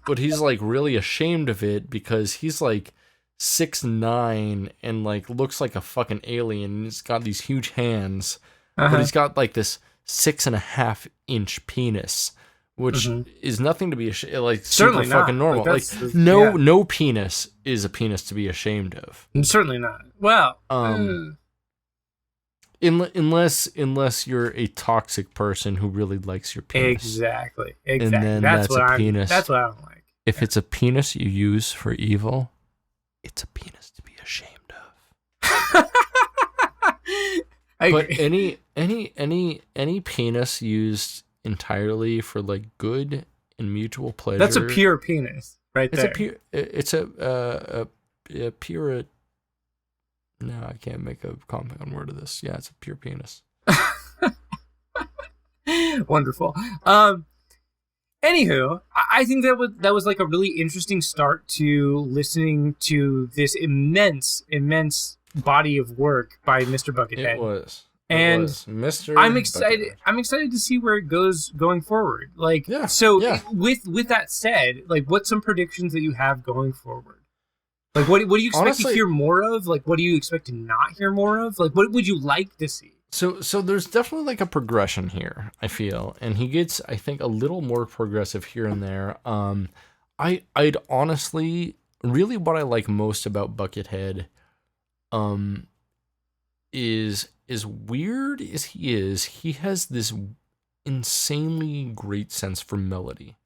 but he's like really ashamed of it because he's like 6'9" and like looks like a fucking alien. He's got these huge hands, but he's got like this 6.5-inch penis, which is nothing to be ashamed. Like certainly super fucking normal. Like no penis is a penis to be ashamed of. Certainly not. Well, unless you're a toxic person who really likes your penis. Exactly. And then that's a penis. That's what I don't like. If it's a penis you use for evil, it's a penis to be ashamed of. But any penis used entirely for like good and mutual pleasure. That's a pure penis, right there. It's a pure. No, I can't make a compound word of this. Yeah, it's a pure penis. Wonderful. Anywho, I think that was like a really interesting start to listening to this immense body of work by Mr. Buckethead. It was. And Mr. I'm excited. Buckethead. I'm excited to see where it goes going forward. Like, with that said, like, what's some predictions that you have going forward? Like, what do you expect to hear more of? Like, what do you expect to not hear more of? Like, what would you like to see? So there's definitely like a progression here, I feel, and he gets, I think, a little more progressive here and there. I'd honestly, really what I like most about Buckethead, is as weird as he has this insanely great sense for melody.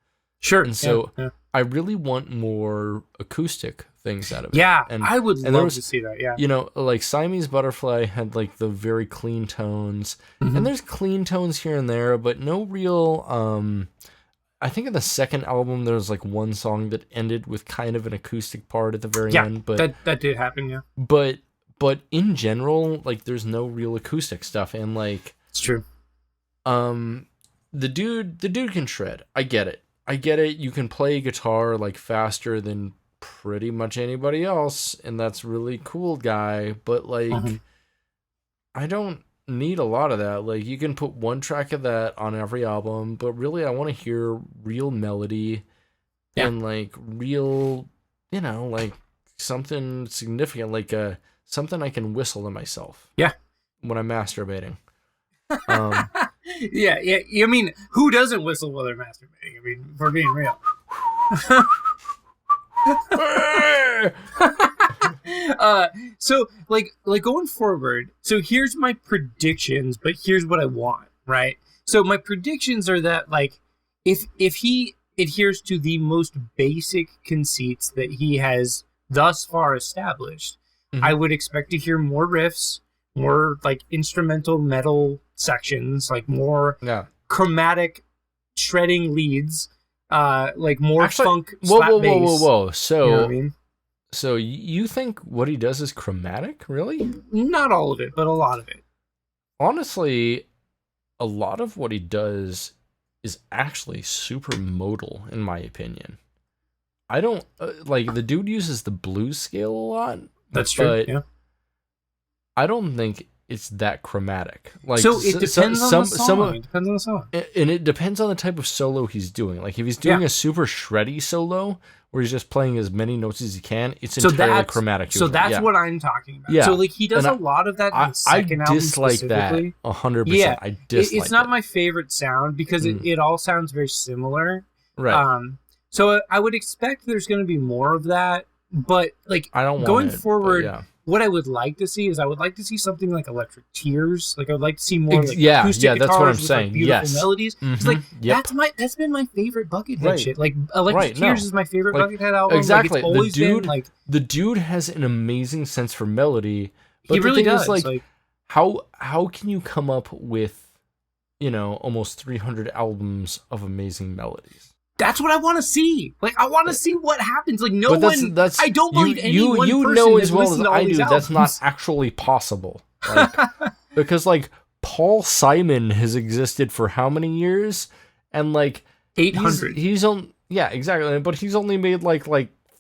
Sure. And so I really want more acoustic things out of it. Yeah, and I would love to see that, yeah. You know, like Siamese Butterfly had like the very clean tones, and there's clean tones here and there, but no real, I think in the second album there was like one song that ended with kind of an acoustic part at the very end. But that did happen, yeah. But in general, like there's no real acoustic stuff, and like... It's true. The dude can shred. I get it. You can play guitar like faster than pretty much anybody else, and that's really cool, guy. But like, I don't need a lot of that. Like, you can put one track of that on every album, but really, I want to hear real melody and like real, you know, like something significant, like something I can whistle to myself. Yeah, when I'm masturbating. Yeah. I mean, who doesn't whistle while they're masturbating? I mean, if we're being real. So like going forward, so here's my predictions, but here's what I want, right? So my predictions are that like if he adheres to the most basic conceits that he has thus far established. Mm-hmm. I would expect to hear more riffs, more like instrumental metal sections, like more chromatic shredding leads, like more funk slap bass. Whoa. So, you know what I mean? So you think what he does is chromatic? Really? Not all of it, but a lot of it. Honestly, a lot of what he does is actually super modal, in my opinion. I don't like the dude uses the blues scale a lot. That's true. Yeah. I don't think it's that chromatic. Like, so it depends on the song. It depends on the song, and it depends on the type of solo he's doing. Like if he's doing a super shreddy solo where he's just playing as many notes as he can, it's entirely chromatic. So that's what I'm talking about. Yeah. So like he does a lot of that in the second album dislike that 100%. Yeah, I dislike it's not my favorite sound because it all sounds very similar. Right. So I would expect there's going to be more of that, but like I don't want going it, forward. Yeah. What I would like to see is I would like to see something like Electric Tears. Like I would like to see more like acoustic that's what I'm guitars with, saying. like, beautiful melodies. It's like that's been my favorite Buckethead shit. Like Electric Tears is my favorite Buckethead album. Exactly. Like, it's always been, like, the dude has an amazing sense for melody. But he really does. Is, like, how can you come up with, almost 300 albums of amazing melodies? That's what I want to see. Like, I want to see what happens. Like, I don't believe any one person you know as well as I do that's not actually possible. Like, because, like, Paul Simon has existed for how many years? And, like... 800. He's on... Yeah, exactly. But he's only made, like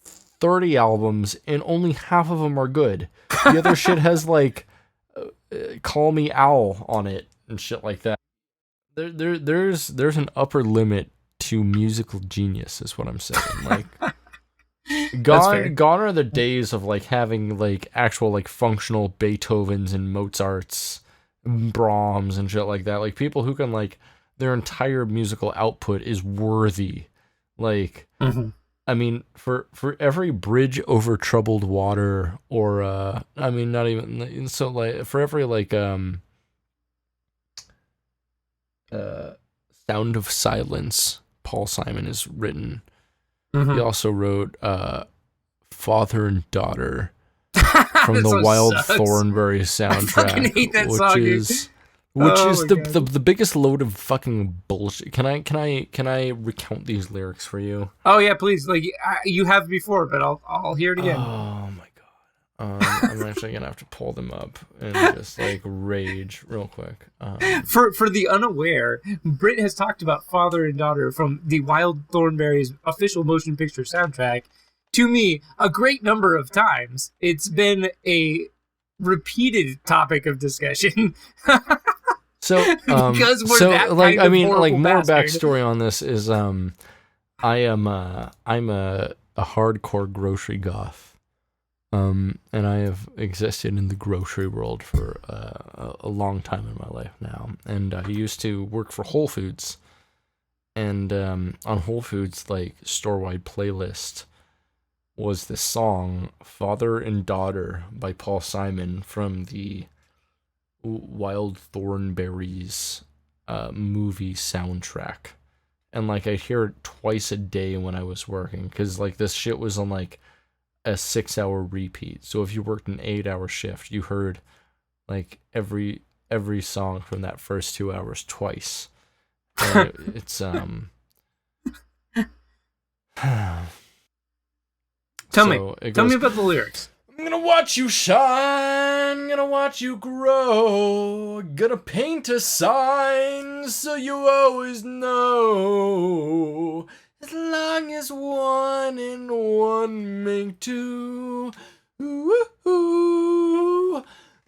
30 albums, and only half of them are good. The other shit has, like, Call Me Owl on it and shit like that. There's an upper limit to musical genius is what I'm saying. Like gone are the days of like having like actual like functional Beethovens and Mozarts, Brahms and shit like that. Like people who can like their entire musical output is worthy. Like I mean for every bridge over troubled water or I mean not even so like for every like Sound of Silence Paul Simon has written. He also wrote Father and Daughter from the Wild Thornberry soundtrack. I fucking hate that song, which is the biggest load of fucking bullshit. Can I recount these lyrics for you? Oh yeah, please. Like you have before, but I'll hear it again. Oh my god. I'm actually gonna have to pull them up and just like rage real quick. For the unaware, Britt has talked about Father and Daughter from the Wild Thornberry's official motion picture soundtrack to me a great number of times. It's been a repeated topic of discussion. So because we're so that like kind I mean of like more bastard. backstory on this is I'm a hardcore grocery goth. And I have existed in the grocery world for a long time in my life now. And I used to work for Whole Foods. And on Whole Foods, like, store-wide playlist was this song, Father and Daughter by Paul Simon from the Wild Thornberries movie soundtrack. And, like, I'd hear it twice a day when I was working. Because, like, this shit was on, like, a 6-hour repeat. So if you worked an 8-hour shift, you heard like every song from that first 2 hours twice. It's Tell me about the lyrics. I'm gonna watch you shine, gonna watch you grow, gonna paint a sign so you always know. As long as 1 and 1 make 2, ooh,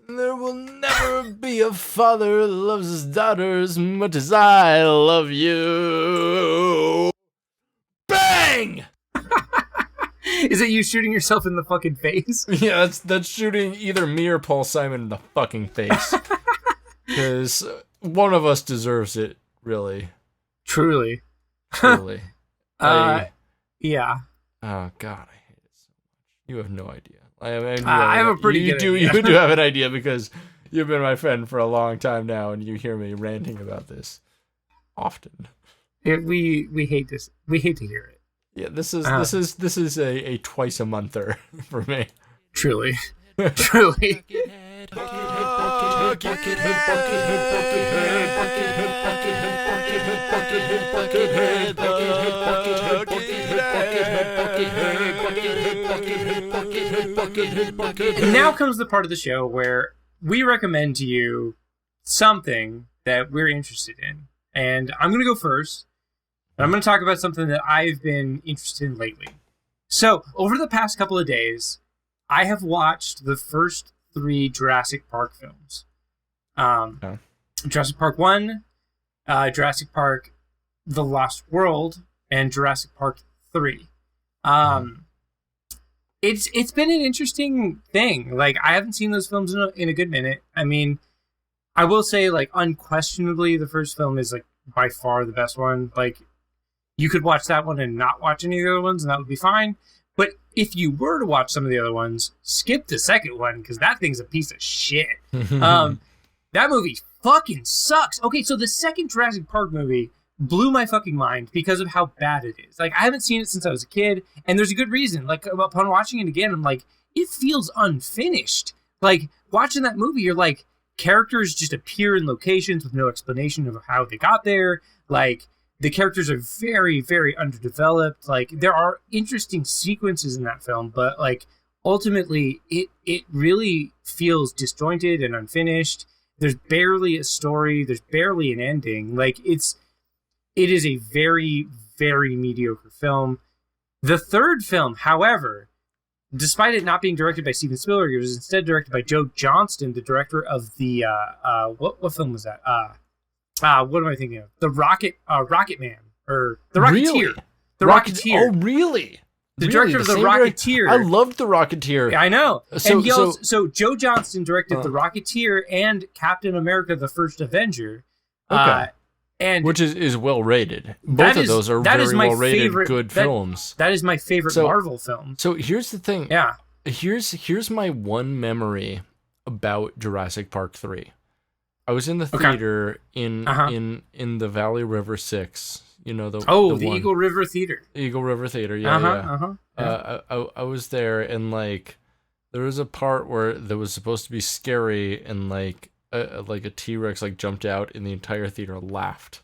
there will never be a father who loves his daughter as much as I love you. Bang! Is it you shooting yourself in the fucking face? Yeah, that's shooting either me or Paul Simon in the fucking face. Because one of us deserves it, really. Truly. Yeah. Oh god, I hate it so much. You have no idea. I have a pretty good idea. You do have an idea because you've been my friend for a long time now, and you hear me ranting about this often. We hate this. We hate to hear it. Yeah, this is a twice a monther for me. Truly. Truly. And now comes the part of the show where we recommend to you something that we're interested in. And I'm going to go first. I'm going to talk about something that I've been interested in lately. So, over the past couple of days, I have watched the first 3 Jurassic Park films. Jurassic Park 1, Jurassic Park The Lost World, and Jurassic Park 3. It's been an interesting thing. Like, I haven't seen those films in a good minute. I mean, I will say, like, unquestionably, the first film is, like, by far the best one. Like, you could watch that one and not watch any of the other ones, and that would be fine. But if you were to watch some of the other ones, skip the second one, because that thing's a piece of shit. That movie fucking sucks. Okay, so the second Jurassic Park movie blew my fucking mind because of how bad it is. Like, I haven't seen it since I was a kid, and there's a good reason. Like, upon watching it again, I'm like, it feels unfinished. Like, watching that movie, you're like, characters just appear in locations with no explanation of how they got there. Like, the characters are very, very underdeveloped. Like, there are interesting sequences in that film, but, like, ultimately, it really feels disjointed and unfinished. There's barely a story. There's barely an ending. Like, it is a very, very mediocre film. The third film, however, despite it not being directed by Steven Spielberg, it was instead directed by Joe Johnston, the director of the what film was that? What am I thinking of? The Rocket Man, or the Rocketeer. Really? The Rocketeer. Oh, really? The director of the Rocketeer. I loved the Rocketeer. Yeah, I know. So Joe Johnston directed the Rocketeer and Captain America: The First Avenger. Okay. And which is well rated. Both of those are very well rated, good films. That is my favorite Marvel film. So here's the thing. Yeah. Here's my one memory about Jurassic Park 3. I was in the theater in the Valley River 6. You know the Eagle River Theater. Eagle River Theater, yeah. I was there, and like there was a part where that was supposed to be scary, and like a T-Rex like jumped out, and the entire theater laughed.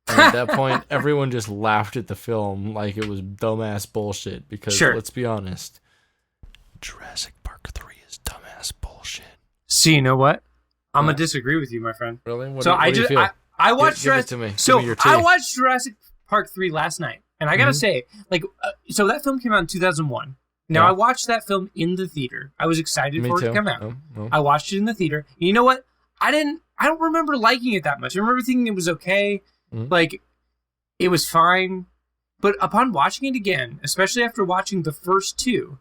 And at that point, everyone just laughed at the film like it was dumbass bullshit. Because let's be honest, Jurassic Park 3 is dumbass bullshit. See, you know what? I'm gonna disagree with you, my friend. Really? I watched Jurassic. Give it to me. So I watched Jurassic Park 3 last night, and I gotta say, like, so that film came out in 2001. Now I watched that film in the theater. I was excited for it to come out. I watched it in the theater. And you know what? I don't remember liking it that much. I remember thinking it was okay, like it was fine. But upon watching it again, especially after watching the first 2,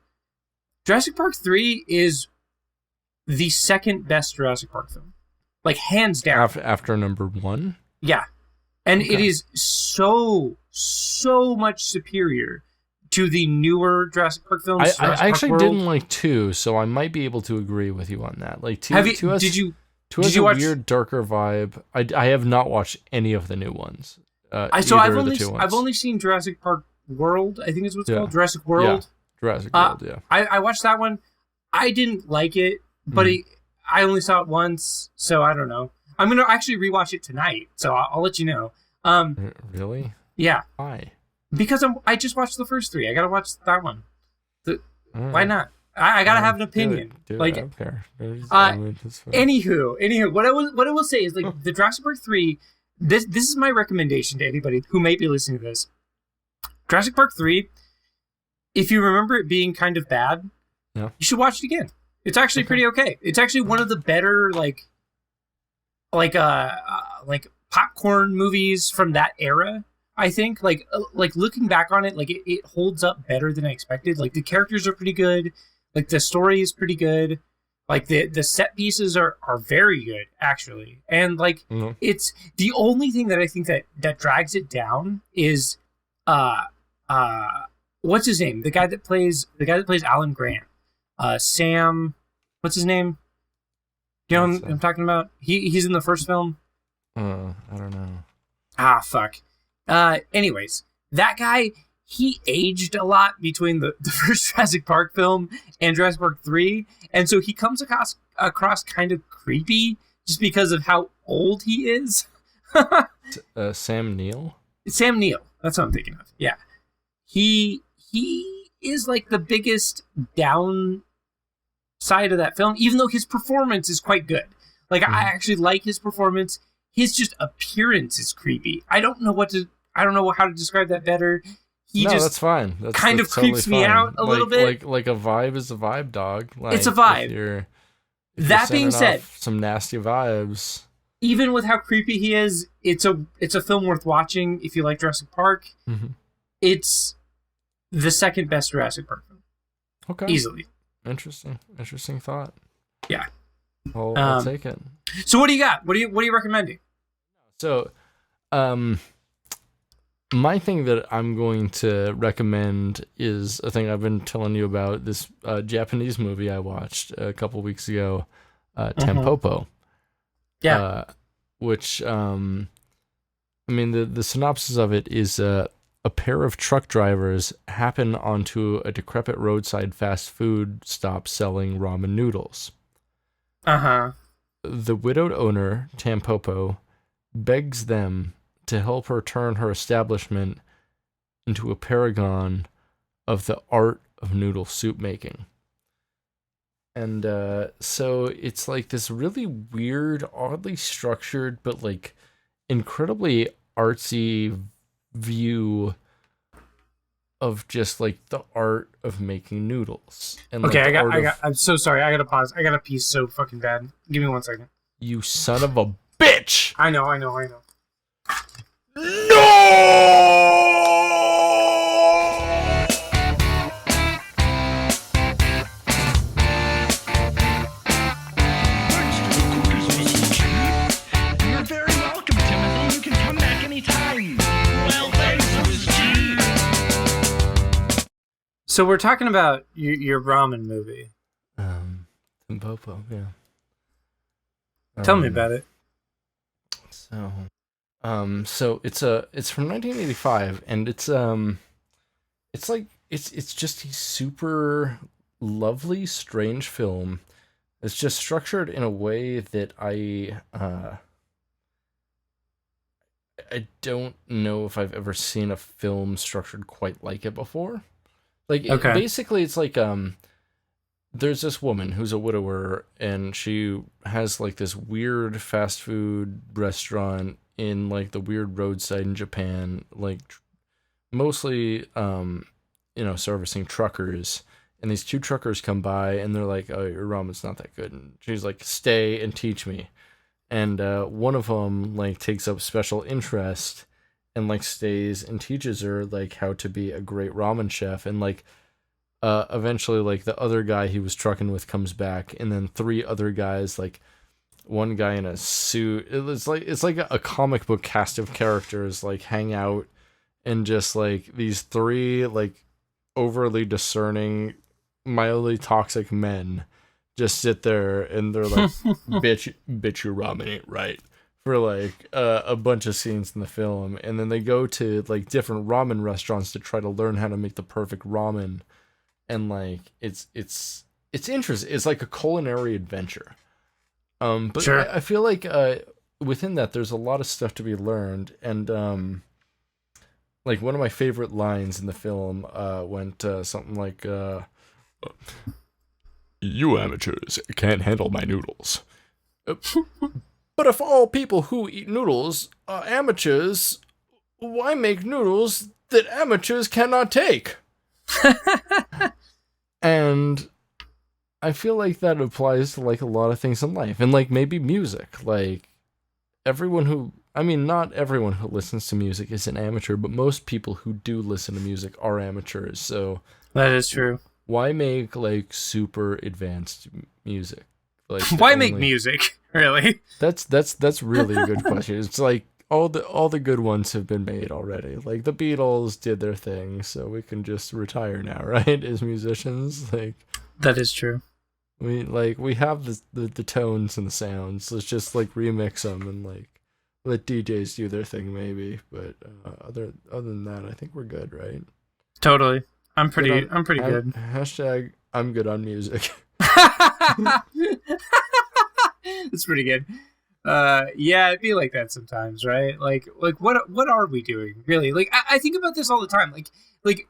Jurassic Park 3 is the second best Jurassic Park film. Like, hands down. After number 1? Yeah. And it is so much superior to the newer Jurassic Park films. I actually didn't like 2, so I might be able to agree with you on that. Like 2 did you has a watch... weird, darker vibe. I have not watched any of the new ones. I've only seen Jurassic Park World, I think is what's called. Jurassic World. Yeah. Jurassic World, yeah. I watched that one. I didn't like it, but I only saw it once, so I don't know. I'm going to actually rewatch it tonight, so I'll let you know. Really? Yeah. Why? Because I just watched the first 3. I got to watch that one. Why not? I gotta have an opinion. I don't care. Anywho, what I will say is, like, the Jurassic Park 3. This is my recommendation to anybody who may be listening to this. Jurassic Park 3. If you remember it being kind of bad, you should watch it again. It's actually pretty okay. It's actually one of the better like popcorn movies from that era. I think like looking back on it, like it holds up better than I expected. Like, the characters are pretty good. Like, the story is pretty good. Like, the set pieces are very good, actually. And like it's the only thing that I think that drags it down is what's his name? The guy that plays Alan Grant. Sam, what's his name? You know what I'm talking about? He's in the first film. I don't know. Fuck. Anyways, that guy, he aged a lot between the first Jurassic Park film and Jurassic Park 3, and so he comes across kind of creepy just because of how old he is. Sam Neill? Sam Neill. That's what I'm thinking of. Yeah. He is like the biggest downside of that film, even though his performance is quite good. Like, I actually like his performance. His just appearance is creepy. I don't know how to describe that better. That's fine. That's creeps totally me out a little bit. Like a vibe is a vibe, dog. Like, it's a vibe. That being said, some nasty vibes. Even with how creepy he is, it's a film worth watching if you like Jurassic Park. Mm-hmm. It's the second best Jurassic Park film. Okay. Easily. Interesting thought. Yeah. I'll take it. So what do you got? What are you recommending? So, my thing that I'm going to recommend is a thing I've been telling you about, this Japanese movie I watched a couple weeks ago, Tampopo. Yeah. Which, the synopsis of it is a pair of truck drivers happen onto a decrepit roadside fast food stop selling ramen noodles. Uh-huh. The widowed owner, Tampopo, begs them to help her turn her establishment into a paragon of the art of noodle soup making. And so it's like this really weird, oddly structured, but like incredibly artsy view of just like the art of making noodles. And okay, I'm so sorry. I gotta pause. I gotta pee so fucking bad. Give me 1 second. You son of a bitch! I know. No! You're very welcome, Timothy. You can come back anytime. Well, thanks, Mrs. G. So we're talking about your ramen movie. Tampopo, yeah. Tell me about it. So it's from 1985, and it's just a super lovely, strange film. It's just structured in a way that I don't know if I've ever seen a film structured quite like it before. Like, basically, it's like there's this woman who's a widower, and she has like this weird fast food restaurant in like the weird roadside in Japan, like mostly servicing truckers. And these two truckers come by, and they're like, "Oh, your ramen's not that good." And she's like, "Stay and teach me." And one of them like takes up special interest and like stays and teaches her like how to be a great ramen chef. And like eventually like the other guy he was trucking with comes back, and then 3 other guys, like one guy in a suit. It's like a comic book cast of characters like hang out, and just like these 3 like overly discerning, mildly toxic men just sit there, and they're like, bitch, your ramen ain't right, for like a bunch of scenes in the film. And then they go to like different ramen restaurants to try to learn how to make the perfect ramen. And like it's interesting. It's like a culinary adventure. But sure. I feel like within that there's a lot of stuff to be learned. And like one of my favorite lines in the film went something like, "You amateurs can't handle my noodles. But if all people who eat noodles are amateurs, why make noodles that amateurs cannot take?" And I feel like that applies to like a lot of things in life, and like maybe music. Like not everyone who listens to music is an amateur, but most people who do listen to music are amateurs. So that is true. Why make like super advanced music? Like why make music? Really? That's really a good question. It's like all the good ones have been made already. Like the Beatles did their thing, so we can just retire now, right? As musicians, like that is true. We have the tones and the sounds. Let's just like remix them and like let DJs do their thing, maybe. But other than that, I think we're good, right? Totally. I'm pretty good. Hashtag I'm good on music. It's pretty good. Yeah, it'd be like that sometimes, right? Like what are we doing really? Like I think about this all the time. Like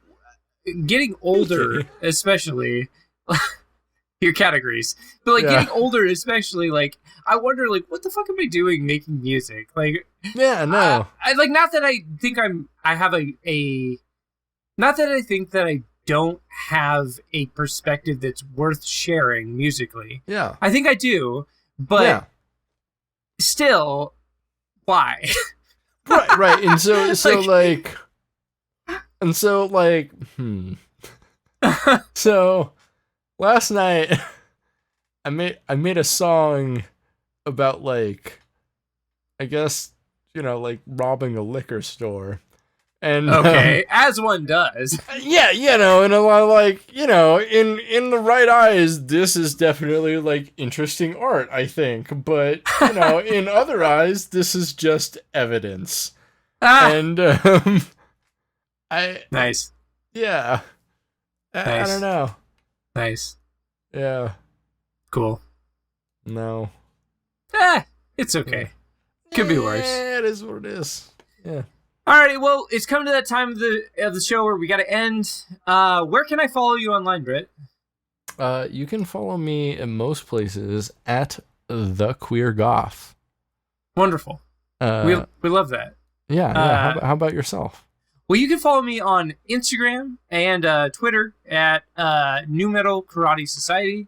getting older, especially your categories, but like getting older, especially, like I wonder, like, what the fuck am I doing making music? Like, yeah, no, I like, not that I think I have a not that I think that I don't have a perspective that's worth sharing musically. Yeah, I think I do, but still, why? right, and so so last night I made a song about, like, I guess, like robbing a liquor store. And okay, as one does. Yeah, and a lot of, like, in the right eyes, this is definitely, like, interesting art, I think. But, in other eyes, this is just evidence. And nice. Yeah. Nice. I don't know. Nice. Yeah. Cool. No. It's okay. Could be worse. It is what it is. Yeah. Alrighty, well, it's come to that time of the show where we got to end. Where can I follow you online, Britt? You can follow me in most places at The Queer Goth. Wonderful. We love that. Yeah. How about yourself? Well, you can follow me on Instagram and Twitter at New Metal Karate Society.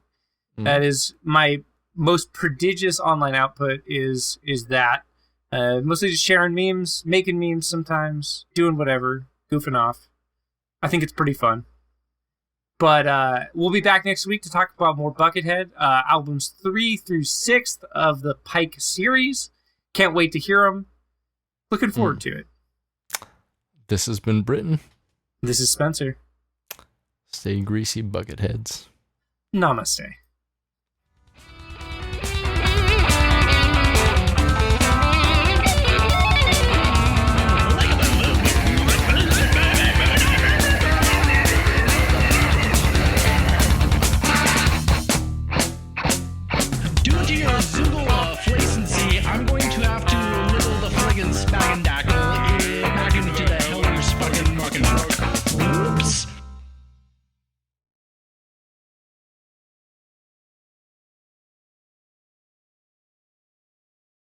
That is my most prodigious online output. Is that mostly just sharing memes, making memes sometimes, doing whatever, goofing off. I think it's pretty fun. But we'll be back next week to talk about more Buckethead, albums 3 through 6 of the Pike series. Can't wait to hear them. Looking forward to it. This has been Britton. This is Spencer. Stay greasy, Bucketheads. Namaste. Due to your Google flacency, I'm going to have to nibble the friggin' spag and dack